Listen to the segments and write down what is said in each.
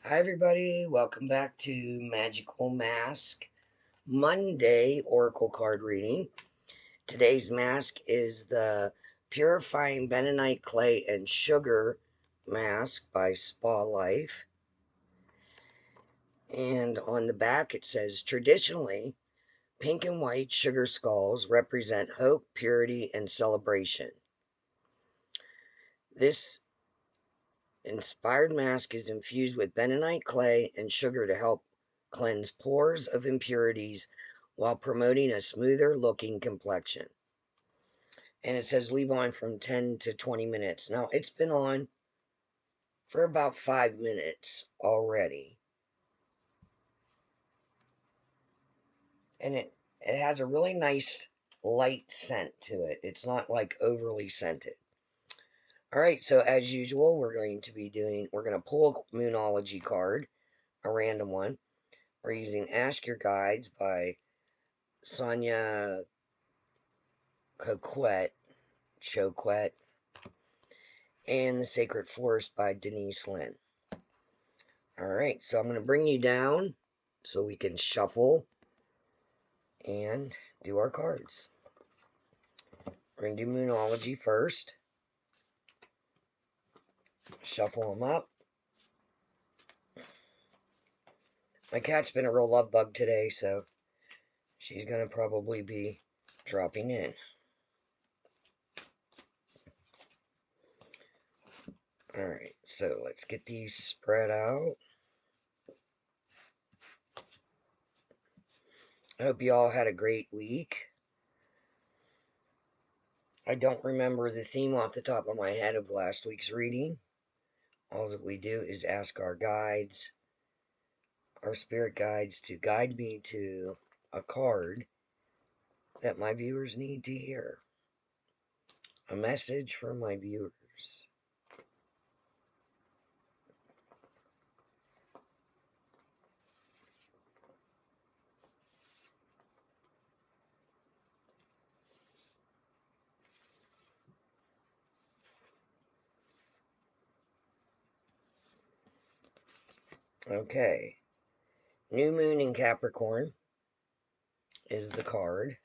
Hi, everybody. Welcome back to Magickal Mask Monday Oracle card reading. Today's mask is the Purifying Bentonite Clay and Sugar Mask by Spa Life. And on the back it says, traditionally, pink and white sugar skulls represent hope, purity, and celebration. This inspired mask is infused with bentonite clay and sugar to help cleanse pores of impurities while promoting a smoother looking complexion. And it says leave on from 10 to 20 minutes. Now, it's been on for about 5 minutes already. And it has a really nice light scent to it. It's not like overly scented. All right, so as usual, we're going to pull a Moonology card, a random one. We're using Ask Your Guides by Sonia Choquette, and The Sacred Forest by Denise Lynn. All right, so I'm going to bring you down so we can shuffle and do our cards. We're going to do Moonology first. Shuffle them up. My cat's been a real love bug today, so she's going to probably be dropping in. Alright, so let's get these spread out. I hope you all had a great week. I don't remember the theme off the top of my head of last week's reading. All that we do is ask our guides, our spirit guides, to guide me to a card that my viewers need to hear. A message from my viewers. Okay. New Moon in Capricorn is the card.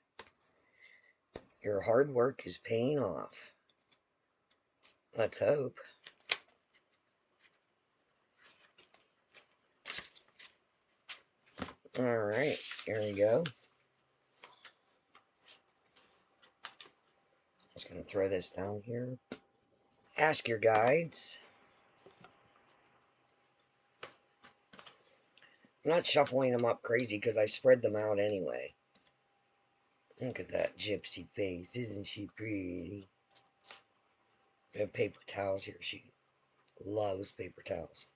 Your hard work is paying off. Let's hope. Alright, here we go. Just going to throw this down here. Ask your guides. I'm not shuffling them up crazy because I spread them out anyway. Look at that gypsy face. Isn't she pretty? I have paper towels here. She loves paper towels.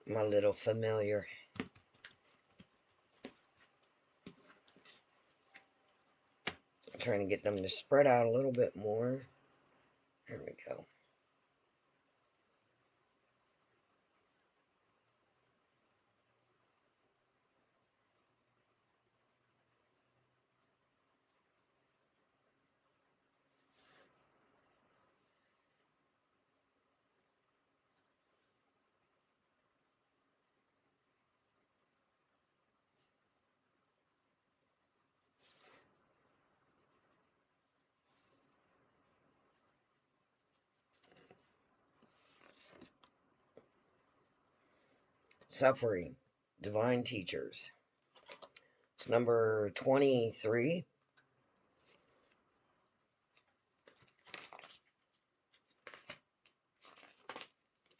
My little familiar. I'm trying to get them to spread out a little bit more. There we go. Suffering. Divine Teachers. It's number 23.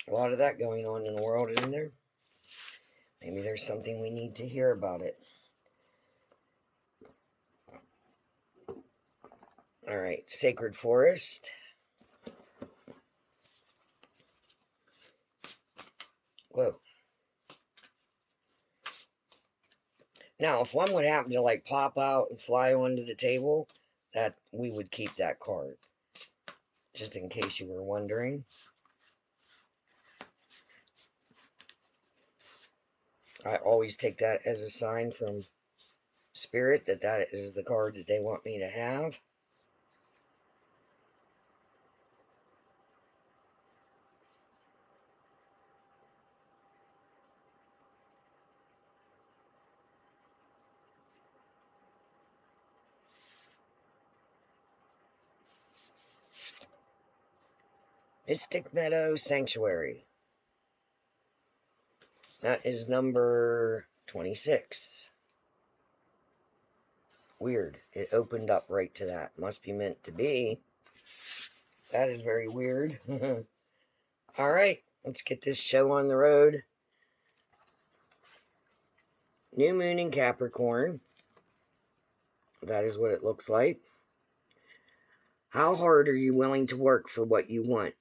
A lot of that going on in the world, isn't there? Maybe there's something we need to hear about it. Alright, Sacred Forest. Whoa. Now, if one would happen to like pop out and fly onto the table, that we would keep that card. Just in case you were wondering. I always take that as a sign from Spirit that that is the card that they want me to have. Mystic Meadow Sanctuary. That is number 26. Weird. It opened up right to that. Must be meant to be. That is very weird. All right, let's get this show on the road. New moon in Capricorn. That is what it looks like. How hard are you willing to work for what you want?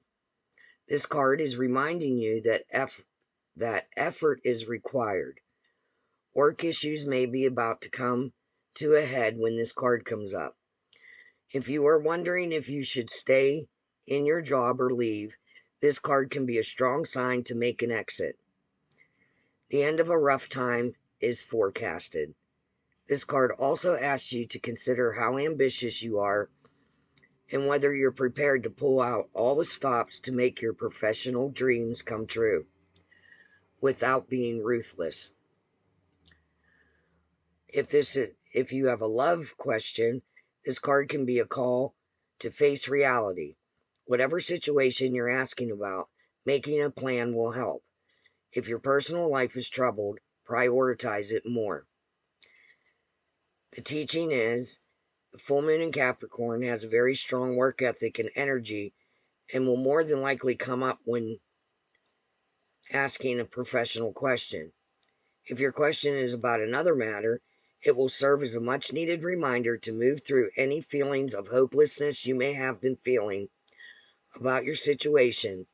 This card is reminding you that effort is required. Work issues may be about to come to a head when this card comes up. If you are wondering if you should stay in your job or leave, this card can be a strong sign to make an exit. The end of a rough time is forecasted. This card also asks you to consider how ambitious you are and whether you're prepared to pull out all the stops to make your professional dreams come true without being ruthless. If you have a love question, this card can be a call to face reality. Whatever situation you're asking about, making a plan will help. If your personal life is troubled, prioritize it more. The teaching is the full moon in Capricorn has a very strong work ethic and energy and will more than likely come up when asking a professional question. If your question is about another matter, it will serve as a much needed reminder to move through any feelings of hopelessness you may have been feeling about your situation.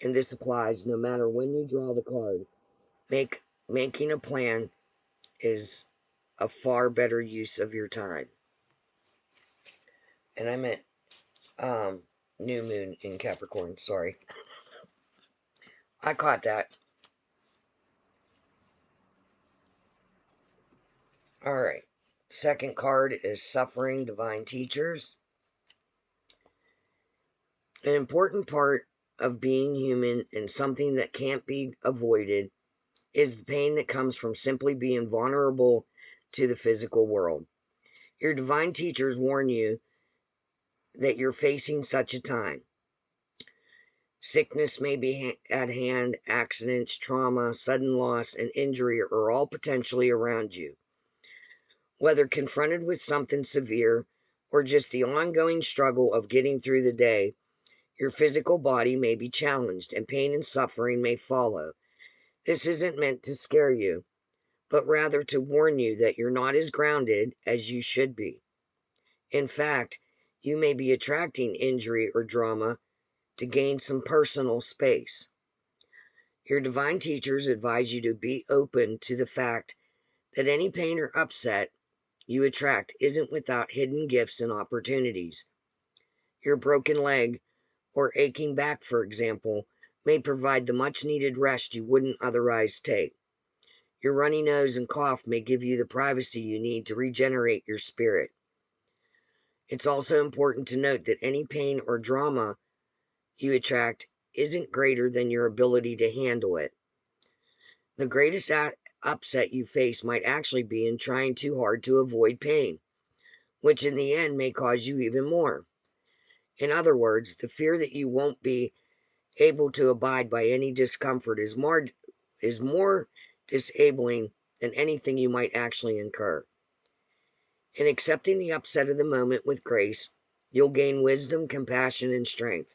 And this applies no matter when you draw the card. Making a plan is a far better use of your time. And I meant new moon in Capricorn, sorry. I caught that. All right. Second card is Suffering Divine Teachers. An important part of being human and something that can't be avoided is the pain that comes from simply being vulnerable to the physical world. Your divine teachers warn you that you're facing such a time. Sickness may be at hand, accidents, trauma, sudden loss, and injury are all potentially around you. Whether confronted with something severe or just the ongoing struggle of getting through the day, your physical body may be challenged and pain and suffering may follow. This isn't meant to scare you, but rather to warn you that you're not as grounded as you should be. In fact, you may be attracting injury or drama to gain some personal space. Your divine teachers advise you to be open to the fact that any pain or upset you attract isn't without hidden gifts and opportunities. Your broken leg or aching back, for example, may provide the much needed rest you wouldn't otherwise take. Your runny nose and cough may give you the privacy you need to regenerate your spirit. It's also important to note that any pain or drama you attract isn't greater than your ability to handle it. The greatest upset you face might actually be in trying too hard to avoid pain, which in the end may cause you even more. In other words, the fear that you won't be able to abide by any discomfort is more disabling than anything you might actually incur. In accepting the upset of the moment with grace, you'll gain wisdom, compassion, and strength.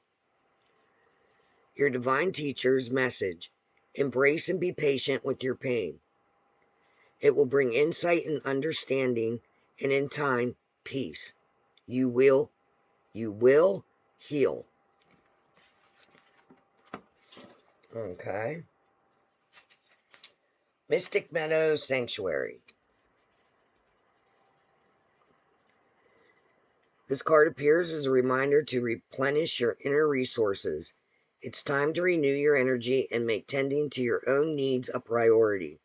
Your divine teacher's message: embrace and be patient with your pain. It will bring insight and understanding, and in time, peace. You will heal. Okay. Mystic Meadow Sanctuary. This card appears as a reminder to replenish your inner resources. It's time to renew your energy and make tending to your own needs a priority.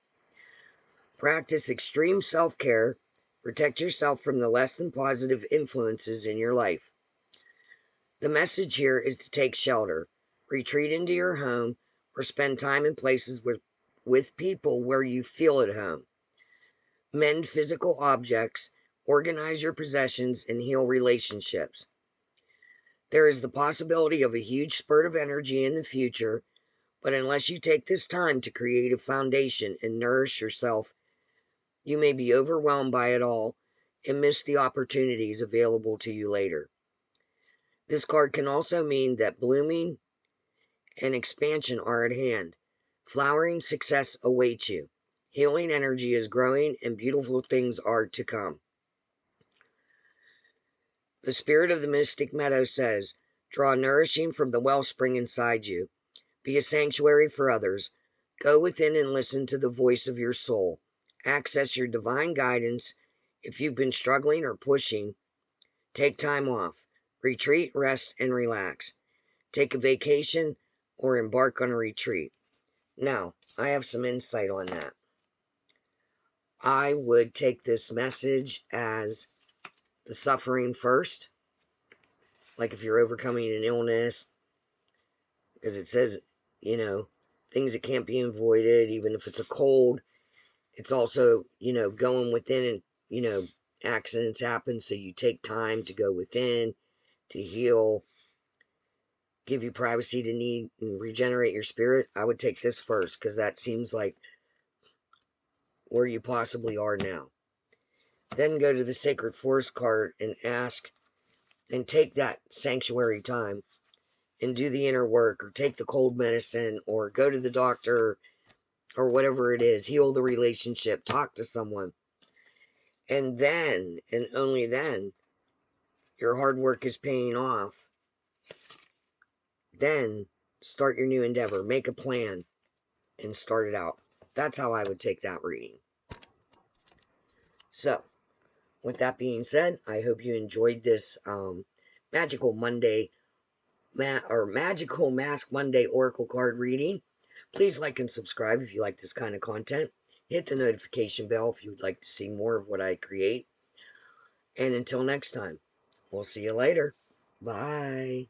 Practice extreme self-care. Protect yourself from the less than positive influences in your life. The message here is to take shelter, retreat into your home, or spend time in places with people where you feel at home. Mend physical objects, organize your possessions, and heal relationships. There is the possibility of a huge spurt of energy in the future, but unless you take this time to create a foundation and nourish yourself, you may be overwhelmed by it all and miss the opportunities available to you later. This card can also mean that blooming and expansion are at hand. Flowering success awaits you. Healing energy is growing and beautiful things are to come. The spirit of the mystic meadow says, draw nourishing from the wellspring inside you. Be a sanctuary for others. Go within and listen to the voice of your soul. Access your divine guidance. If you've been struggling or pushing, take time off. Retreat, rest, and relax. Take a vacation or embark on a retreat. Now, I have some insight on that. I would take this message as the suffering first, like if you're overcoming an illness, because it says, things that can't be avoided, even if it's a cold. It's also, going within and, accidents happen, so you take time to go within, to heal, give you privacy to need and regenerate your spirit. I would take this first, because that seems like where you possibly are now. Then go to the Sacred Forest card and ask, and take that sanctuary time and do the inner work, or take the cold medicine, or go to the doctor, or whatever it is. Heal the relationship, talk to someone. And then, and only then, your hard work is paying off. Then start your new endeavor. Make a plan and start it out. That's how I would take that reading. So, with that being said, I hope you enjoyed this Magical Monday Magical Mask Monday Oracle card reading. Please like and subscribe if you like this kind of content. Hit the notification bell if you would like to see more of what I create. And until next time, we'll see you later. Bye.